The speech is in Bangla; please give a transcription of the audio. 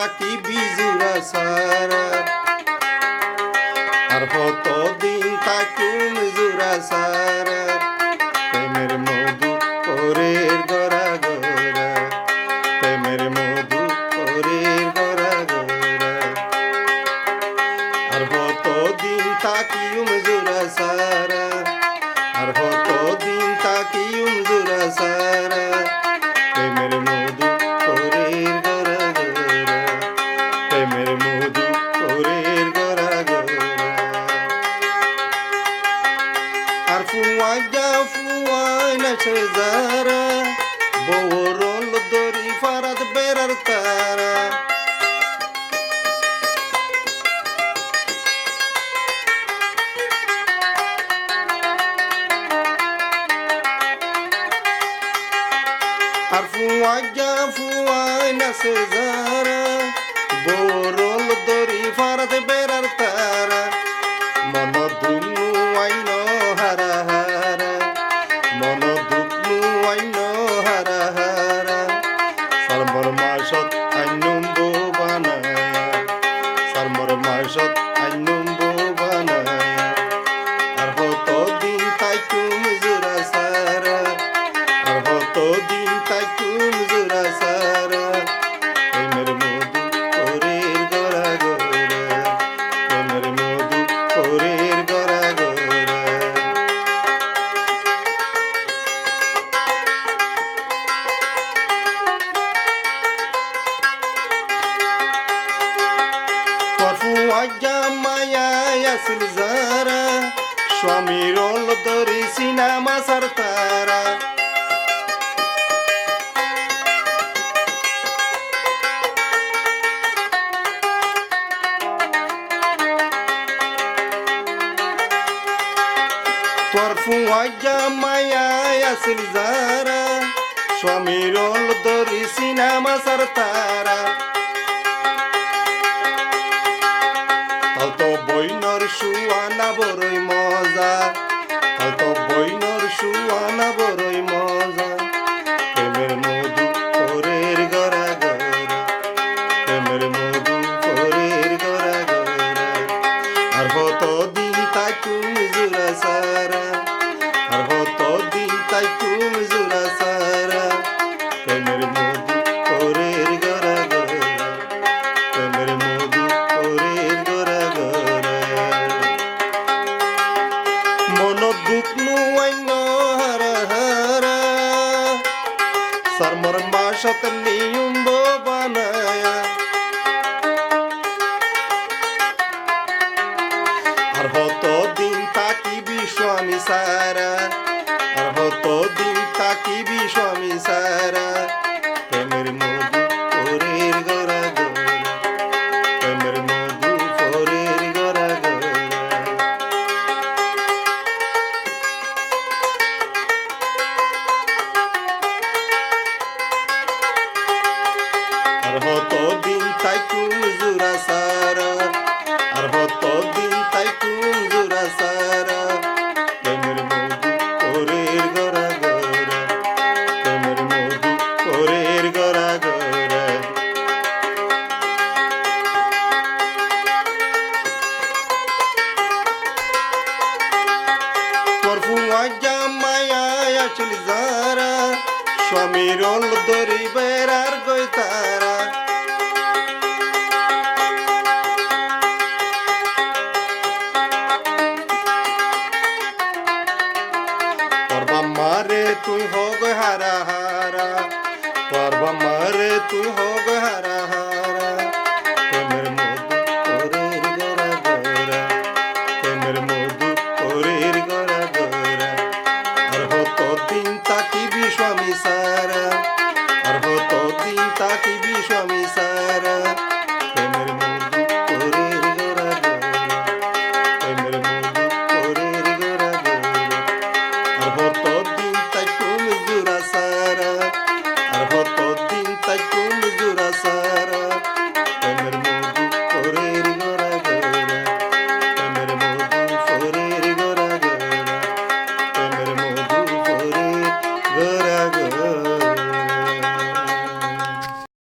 তাকি বিজুরা সারা আর কতদিন তাকুম জুরা সারা প্রেমের মধু পরের গড়া গড়া প্রেমের মধু পরের গড়া গড়া আর কতদিন তাকিউম জুরা সারা আর কতদিন তাকিউম জুরা সারা প্রেমের মধু পরের গড়া গড়া প্রেমের মধু পরের গড়া গড়া আর ফুয়াই না সেজারা বৌরল দরি ফারাদ বেরার তারা আর ফুয়াই না সেজারা বৌরল দরি ফারাদ বেরার তারা মন দুনু আইন হারা হারা মন দুনু আইন হারা হারা সারমর মাসত আইনুম বো বানায়া সারমর মাসত আইনুম বো বানায়া আর হত দিন তাইকুম জুরা সারা আর হত দিন তাইকুম জুরা সারা প্রেমের মধু পরের গড়া গড়া প্রেমের মধু পরের গড়া গড়া ফুয়াজা মায়া আসিল যারা স্বামীর দরি সিনেমা সারতারা তোর ফুয়াজা মায়া আসিল যারা স্বামীর দরি সিনেমা সারতারা তো বইনর সুয়ানা বড়ই মজা তো বইনর সুয়ানা বড়ই মজা প্রেমের মধু পরের গড়া গড়া প্রেমের মধু পরের গড়া গড়া আর হত দিন তাইকুম জুরা সারা আর হত দিন তাইকুম জুরা সারা প্রেমের মধু পরের গড়া গড়া প্রেমের মধু পরের গড়া গড়া মন দুঃখনু আইন হারা হারা সারমর মাসত নিয়ম বানায়া আর হত দিন তাকিবি স্বামী সারা আর হত দিন তাকিবি স্বামী সারা প্রেমের মধু পরের গড়া গড়া প্রেমের মধু পরের গড়া গড়া আর হত দিন তাইকুম জুরা সারা আর হত দিন তাইকুম জুরা সারা প্রেমের মধু পরের গড়া গড়া প্রেমের মধু পরের গড়া গড়া তোর ফুয়াজা মায়া আসিল যারা স্বামীর দরি বেড়ার গইতারা মারে তুই হোগ হারা হারা পর্ব মারে তুই হোগ হারা হারা প্রেমের মধু পরের গড়া গড়া প্রেমের মধু পরের গড়া গড়া আর হত দিন তাকিবি স্বামী সারা আর হত দিন তাকিবি